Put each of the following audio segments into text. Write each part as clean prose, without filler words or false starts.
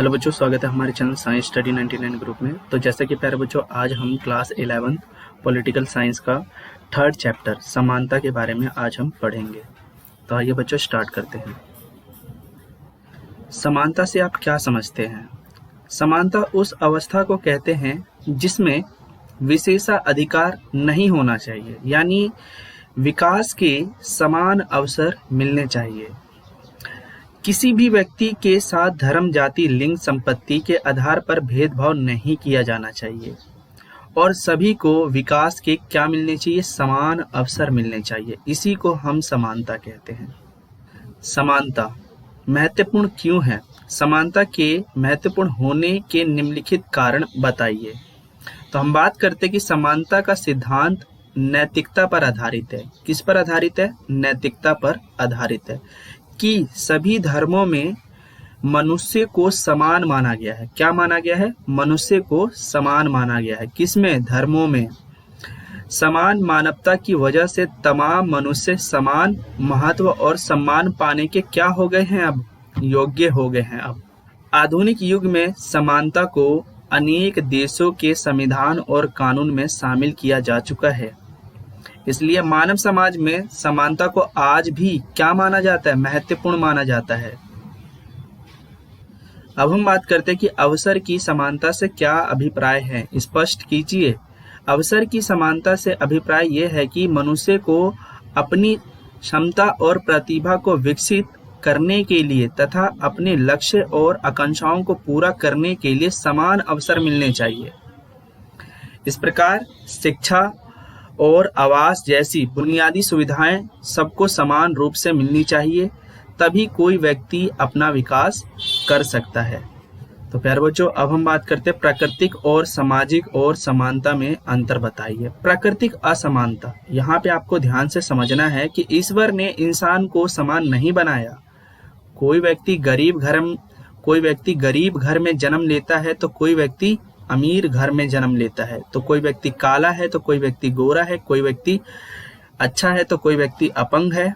Hello बच्चों, स्वागत है हमारे चैनल साइंस स्टडी 99 ग्रुप में। तो जैसा कि प्यारे बच्चों, आज हम क्लास 11 पॉलिटिकल साइंस का थर्ड चैप्टर समानता के बारे में आज हम पढ़ेंगे। तो आइए बच्चों स्टार्ट करते हैं। समानता से आप क्या समझते हैं? समानता उस अवस्था को कहते हैं जिसमें विशेषाधिकार नहीं होना चाहिए, यानी विकास के समान अवसर मिलने चाहिए। किसी भी व्यक्ति के साथ धर्म, जाति, लिंग, संपत्ति के आधार पर भेदभाव नहीं किया जाना चाहिए और सभी को विकास के क्या मिलने चाहिए? समान अवसर मिलने चाहिए। इसी को हम समानता कहते हैं। समानता महत्वपूर्ण क्यों है? समानता के महत्वपूर्ण होने के निम्नलिखित कारण बताइए। तो हम बात करते हैं कि समानता का सिद्धांत नैतिकता पर आधारित है। किस पर आधारित है? नैतिकता पर आधारित है कि सभी धर्मों में मनुष्य को समान माना गया है। क्या माना गया है? मनुष्य को समान माना गया है। किसमें? धर्मों में। समान मानवता की वजह से तमाम मनुष्य समान महत्व और सम्मान पाने के क्या हो गए हैं? अब योग्य हो गए हैं। अब आधुनिक युग में समानता को अनेक देशों के संविधान और कानून में शामिल किया जा चुका है। इसलिए मानव समाज में समानता को आज भी क्या माना जाता है? महत्वपूर्ण माना जाता है। अब हम बात करते हैं कि अवसर की समानता से क्या अभिप्राय है? स्पष्ट कीजिए। अवसर की समानता से अभिप्राय यह है कि मनुष्य को अपनी क्षमता और प्रतिभा को विकसित करने के लिए तथा अपने लक्ष्य और आकांक्षाओं को पूरा करने के लिए समान अवसर मिलने चाहिए। इस प्रकार शिक्षा और आवास जैसी बुनियादी सुविधाएं सबको समान रूप से मिलनी चाहिए, तभी कोई व्यक्ति अपना विकास कर सकता है। तो प्यारे बच्चों, अब हम बात करते हैं प्राकृतिक और सामाजिक और समानता में अंतर बताइए। प्राकृतिक असमानता, यहाँ पे आपको ध्यान से समझना है कि ईश्वर ने इंसान को समान नहीं बनाया। कोई व्यक्ति गरीब घर में जन्म लेता है तो कोई व्यक्ति अमीर घर में जन्म लेता है। तो कोई व्यक्ति काला है तो कोई व्यक्ति गोरा है, कोई व्यक्ति अच्छा है तो कोई व्यक्ति अपंग है,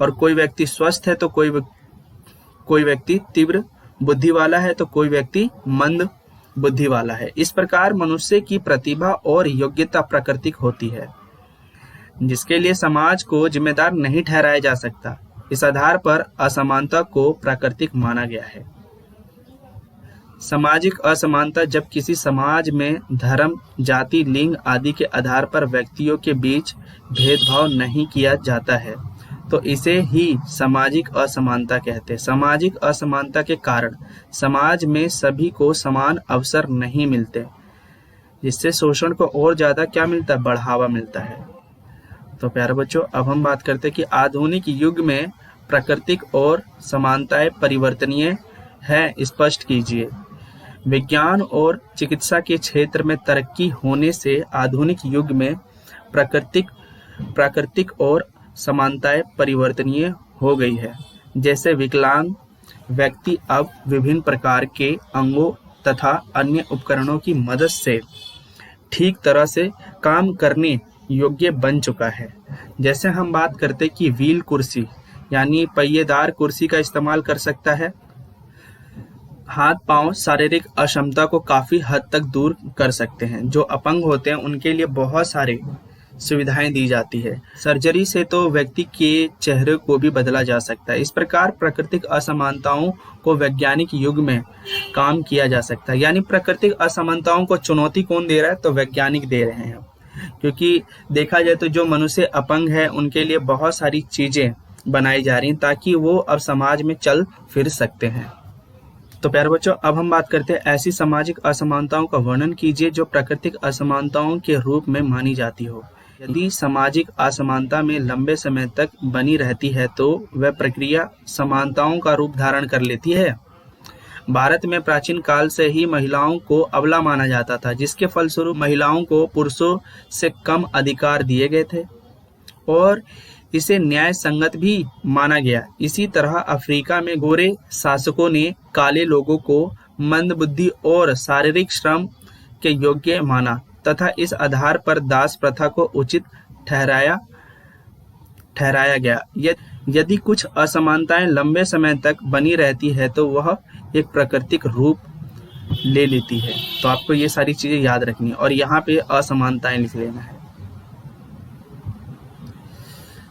और कोई व्यक्ति स्वस्थ है तो कोई व्यक्ति तीव्र बुद्धि वाला है तो कोई व्यक्ति मंद बुद्धि वाला है। इस प्रकार मनुष्य की प्रतिभा और योग्यता प्राकृतिक होती है, जिसके लिए समाज को जिम्मेदार नहीं ठहराया जा सकता। इस आधार पर असमानता को प्राकृतिक माना गया है। सामाजिक असमानता, जब किसी समाज में धर्म, जाति, लिंग आदि के आधार पर व्यक्तियों के बीच भेदभाव नहीं किया जाता है तो इसे ही सामाजिक असमानता कहते हैं। सामाजिक असमानता के कारण समाज में सभी को समान अवसर नहीं मिलते, जिससे शोषण को और ज्यादा क्या मिलता है? बढ़ावा मिलता है। तो प्यारे बच्चों, अब हम बात करते हैं कि आधुनिक युग में प्राकृतिक और समानताएं परिवर्तनीय है। स्पष्ट कीजिए। विज्ञान और चिकित्सा के क्षेत्र में तरक्की होने से आधुनिक युग में प्राकृतिक और समानताएं परिवर्तनीय हो गई है। जैसे विकलांग व्यक्ति अब विभिन्न प्रकार के अंगों तथा अन्य उपकरणों की मदद से ठीक तरह से काम करने योग्य बन चुका है। जैसे हम बात करते कि व्हील कुर्सी यानी पहिएदार कुर्सी का इस्तेमाल कर सकता है। हाथ पांव शारीरिक अक्षमता को काफी हद तक दूर कर सकते हैं। जो अपंग होते हैं उनके लिए बहुत सारे सुविधाएं दी जाती है। सर्जरी से तो व्यक्ति के चेहरे को भी बदला जा सकता है। इस प्रकार प्राकृतिक असमानताओं को वैज्ञानिक युग में काम किया जा सकता है। यानी प्राकृतिक असमानताओं को चुनौती कौन दे रहा है? तो वैज्ञानिक दे रहे हैं। क्योंकि देखा जाए तो जो मनुष्य अपंग है उनके लिए बहुत सारी चीजें बनाई जा रही हैं ताकि वो अब समाज में चल फिर सकते हैं। तो प्यारे बच्चों, अब हम बात करते हैं ऐसी सामाजिक असमानताओं का वर्णन कीजिए जो प्राकृतिक असमानताओं के रूप में मानी जाती हो। यदि सामाजिक असमानता में लंबे समय तक बनी रहती है तो वह प्रक्रिया समानताओं का रूप धारण कर लेती है। भारत में प्राचीन काल से ही महिलाओं को अबला माना जाता था, जिसके फलस्वरूप महिलाओं को पुरुषों से कम अधिकार दिए गए थे और इसे न्याय संगत भी माना गया। इसी तरह अफ्रीका में गोरे शासकों ने काले लोगों को मंदबुद्धि और शारीरिक श्रम के योग्य माना तथा इस आधार पर दास प्रथा को उचित ठहराया गया। यदि कुछ असमानताएं लंबे समय तक बनी रहती है तो वह एक प्राकृतिक रूप ले लेती है। तो आपको ये सारी चीजें याद रखनी है और यहाँ पे असमानताएं लिख लेना है।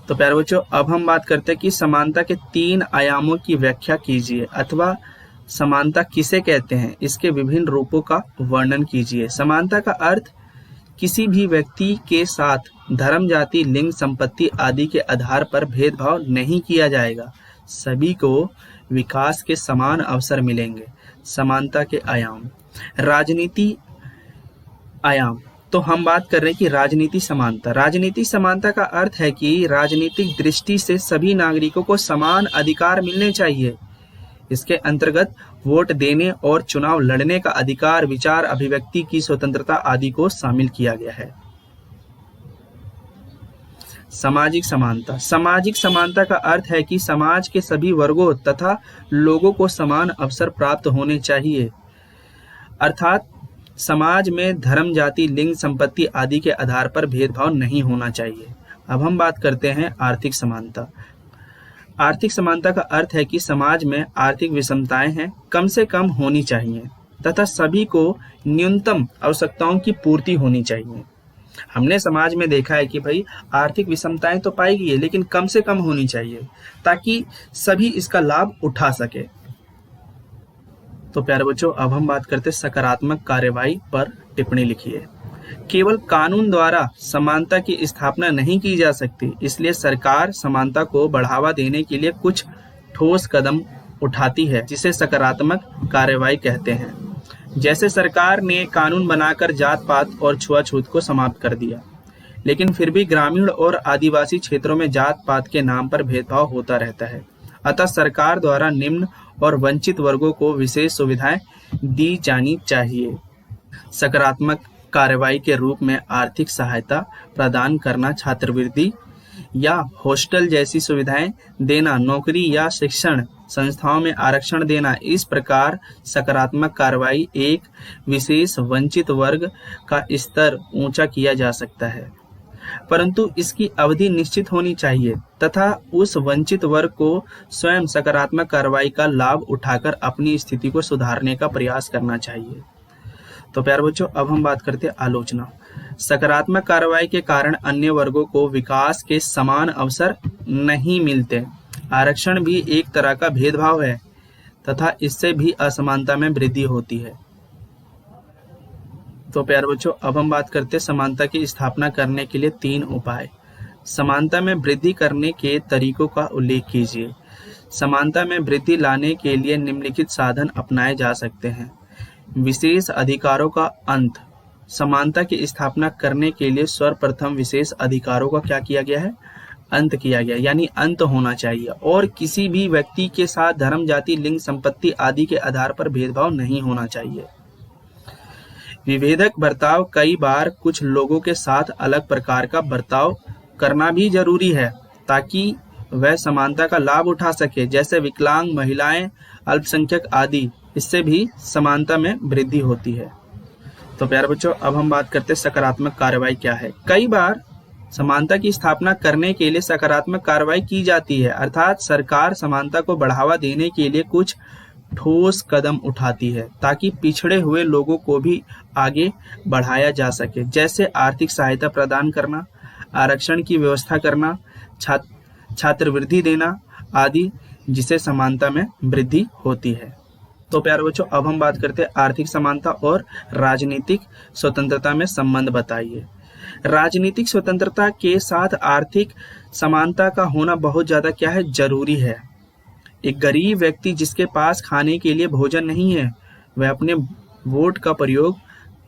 तो प्यारे बच्चों, अब हम बात करते हैं कि समानता के 3 आयामों की व्याख्या कीजिए अथवा समानता किसे कहते हैं, इसके विभिन्न रूपों का वर्णन कीजिए। समानता का अर्थ किसी भी व्यक्ति के साथ धर्म, जाति, लिंग, संपत्ति आदि के आधार पर भेदभाव नहीं किया जाएगा। सभी को विकास के समान अवसर मिलेंगे। समानता के आयाम। राजनीति आयाम। तो हम बात कर रहे हैं कि राजनीति समानता। राजनीति समानता का अर्थ है कि राजनीतिक दृष्टि से सभी नागरिकों को समान अधिकार मिलने चाहिए। इसके अंतर्गत वोट देने और चुनाव लड़ने का अधिकार, विचार अभिव्यक्ति की स्वतंत्रता आदि को शामिल किया गया है। सामाजिक समानता। सामाजिक समानता का अर्थ है कि समाज के सभी वर्गों तथा लोगों को समान अवसर प्राप्त होने चाहिए। अर्थात समाज में धर्म, जाति, लिंग, संपत्ति आदि के आधार पर भेदभाव नहीं होना चाहिए। अब हम बात करते हैं आर्थिक समानता। आर्थिक समानता का अर्थ है कि समाज में आर्थिक विषमताएं हैं कम से कम होनी चाहिए तथा सभी को न्यूनतम आवश्यकताओं की पूर्ति होनी चाहिए। हमने समाज में देखा है कि भाई आर्थिक विषमताएं तो पाई गई है लेकिन कम से कम होनी चाहिए ताकि सभी इसका लाभ उठा सके। तो प्यारे बच्चों, अब हम बात करते हैं सकारात्मक कार्यवाही पर टिप्पणी लिखिए। केवल कानून द्वारा समानता की स्थापना नहीं की जा सकती, इसलिए सरकार समानता को बढ़ावा देने के लिए कुछ ठोस कदम उठाती है जिसे सकारात्मक कार्यवाही कहते हैं। जैसे सरकार ने कानून बनाकर जात पात और छुआछूत को समाप्त कर दिया, लेकिन फिर भी ग्रामीण और आदिवासी क्षेत्रों में जात पात के नाम पर भेदभाव होता रहता है। अतः सरकार द्वारा निम्न और वंचित वर्गों को विशेष सुविधाएं दी जानी चाहिए। सकारात्मक कार्रवाई के रूप में आर्थिक सहायता प्रदान करना, छात्रवृत्ति या हॉस्टल जैसी सुविधाएं देना, नौकरी या शिक्षण संस्थाओं में आरक्षण देना। इस प्रकार सकारात्मक कार्रवाई एक विशेष वंचित वर्ग का स्तर ऊंचा किया जा सकता है, परंतु इसकी अवधि निश्चित होनी चाहिए तथा उस वंचित वर्ग को स्वयं सकारात्मक कार्रवाई का लाभ उठाकर अपनी स्थिति को सुधारने का प्रयास करना चाहिए। तो प्यारे बच्चों, अब हम बात करते हैं आलोचना। सकारात्मक कार्रवाई के कारण अन्य वर्गों को विकास के समान अवसर नहीं मिलते। आरक्षण भी एक तरह का भेदभाव है तथा इससे भी असमानता में वृद्धि होती है। तो प्यारे बच्चों, अब हम बात करते हैं समानता की स्थापना करने के लिए 3 उपाय। समानता में वृद्धि करने के तरीकों का उल्लेख कीजिए। समानता में वृद्धि लाने के लिए निम्नलिखित साधन अपनाए जा सकते हैं। विशेष अधिकारों का अंत। समानता की स्थापना करने के लिए सर्वप्रथम विशेष अधिकारों का क्या किया गया है? अंत किया गया, यानी अंत होना चाहिए और किसी भी व्यक्ति के साथ धर्म, जाति, लिंग, संपत्ति आदि के आधार पर भेदभाव नहीं होना चाहिए। विभेदक बर्ताव। कई बार कुछ लोगों के साथ अलग प्रकार का बर्ताव करना भी जरूरी है ताकि वह समानता का लाभ उठा सके, जैसे विकलांग, महिलाएं, अल्पसंख्यक आदि। इससे भी समानता में वृद्धि होती है। तो प्यारे बच्चों, अब हम बात करते हैं सकारात्मक कार्रवाई क्या है। कई बार समानता की स्थापना करने के लिए सकारात्मक कार्रवाई की जाती है, अर्थात सरकार समानता को बढ़ावा देने के लिए कुछ ठोस कदम उठाती है ताकि पिछड़े हुए लोगों को भी आगे बढ़ाया जा सके, जैसे आर्थिक सहायता प्रदान करना, आरक्षण की व्यवस्था करना, छात्रवृत्ति देना आदि, जिससे समानता में वृद्धि होती है। तो प्यारे बच्चों, अब हम बात करते हैं आर्थिक समानता और राजनीतिक स्वतंत्रता में संबंध बताइए। राजनीतिक स्वतंत्रता के साथ आर्थिक समानता का होना बहुत ज्यादा क्या है? जरूरी है। एक गरीब व्यक्ति जिसके पास खाने के लिए भोजन नहीं है, वह अपने वोट का प्रयोग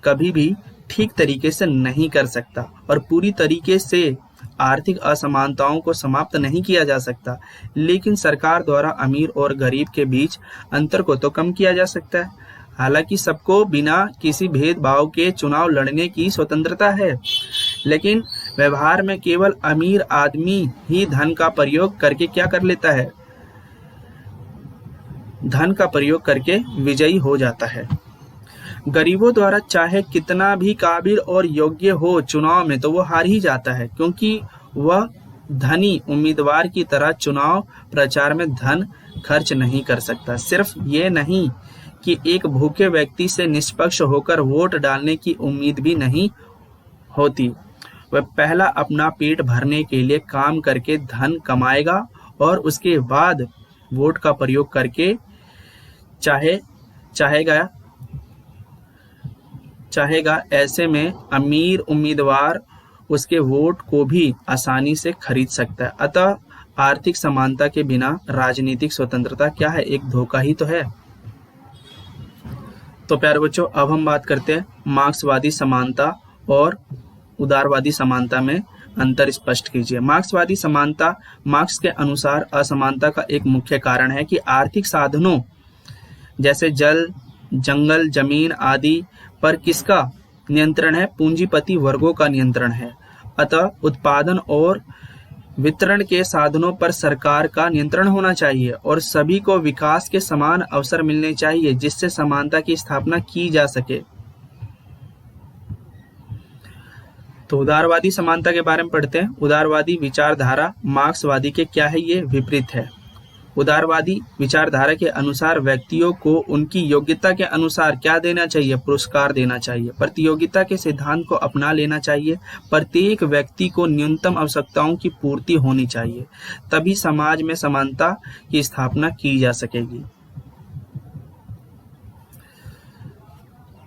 कभी भी ठीक तरीके से नहीं कर सकता और पूरी तरीके से आर्थिक असमानताओं को समाप्त नहीं किया जा सकता, लेकिन सरकार द्वारा अमीर और गरीब के बीच अंतर को तो कम किया जा सकता है। हालांकि सबको बिना किसी भेदभाव के चुनाव लड़ने की स्वतंत्रता है, लेकिन व्यवहार में केवल अमीर आदमी ही धन का प्रयोग करके क्या कर लेता है? धन का प्रयोग करके विजयी हो जाता है। गरीबों द्वारा चाहे कितना भी काबिल और योग्य हो चुनाव में, तो वो हार ही जाता है, क्योंकि वह धनी उम्मीदवार की तरह चुनाव प्रचार में धन खर्च नहीं कर सकता। सिर्फ ये नहीं कि एक भूखे व्यक्ति से निष्पक्ष होकर वोट डालने की उम्मीद भी नहीं होती। वह पहला अपना पेट भरने के लिए काम करके धन कमाएगा और उसके बाद वोट का प्रयोग करके चाहेगा। ऐसे में अमीर उम्मीदवार उसके वोट को भी आसानी से खरीद सकता है। अतः आर्थिक समानता के बिना राजनीतिक स्वतंत्रता क्या है, एक धोखा ही तो है। तो प्यारे बच्चों, अब हम बात करते हैं मार्क्सवादी समानता और उदारवादी समानता में अंतर स्पष्ट कीजिए। मार्क्सवादी समानता मार्क्स के अनुसार असमानता का एक मुख्य कारण है कि आर्थिक साधनों जैसे जल, जंगल, जमीन आदि पर किसका नियंत्रण है? पूंजीपति वर्गों का नियंत्रण है। अतः उत्पादन और वितरण के साधनों पर सरकार का नियंत्रण होना चाहिए और सभी को विकास के समान अवसर मिलने चाहिए, जिससे समानता की स्थापना की जा सके। तो उदारवादी समानता के बारे में पढ़ते हैं। उदारवादी विचारधारा मार्क्सवादी के क्या है? ये विपरीत है। उदारवादी विचारधारा के अनुसार व्यक्तियों को उनकी योग्यता के अनुसार क्या देना चाहिए? पुरस्कार देना चाहिए। प्रतियोगिता के सिद्धांत को अपना लेना चाहिए। प्रत्येक व्यक्ति को न्यूनतम आवश्यकताओं की पूर्ति होनी चाहिए, तभी समाज में समानता की स्थापना की जा सकेगी।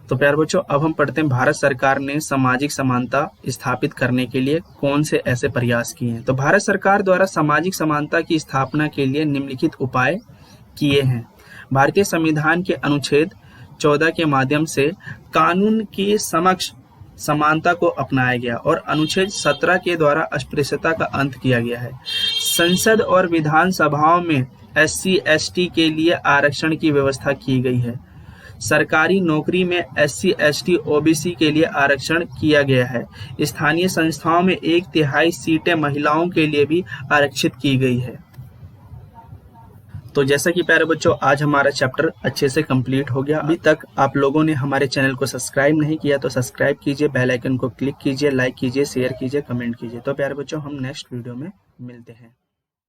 तो प्यारे बच्चों, अब हम पढ़ते हैं भारत सरकार ने सामाजिक समानता स्थापित करने के लिए कौन से ऐसे प्रयास किए हैं। तो भारत सरकार द्वारा सामाजिक समानता की स्थापना के लिए निम्नलिखित उपाय किए हैं। भारतीय संविधान के अनुच्छेद 14 के माध्यम से कानून के समक्ष समानता को अपनाया गया और अनुच्छेद 17 के द्वारा अस्पृश्यता का अंत किया गया है। संसद और विधानसभाओं में SC ST के लिए आरक्षण की व्यवस्था की गई है। सरकारी नौकरी में SC ST OBC के लिए आरक्षण किया गया है। स्थानीय संस्थाओं में 1/3 सीटें महिलाओं के लिए भी आरक्षित की गई है। तो जैसा कि प्यारे बच्चों, आज हमारा चैप्टर अच्छे से कंप्लीट हो गया। अभी तक आप लोगों ने हमारे चैनल को सब्सक्राइब नहीं किया तो सब्सक्राइब कीजिए, बेल आइकन को क्लिक कीजिए, लाइक कीजिए, शेयर कीजिए, कमेंट कीजिए। तो प्यारे बच्चों, हम नेक्स्ट वीडियो में मिलते हैं।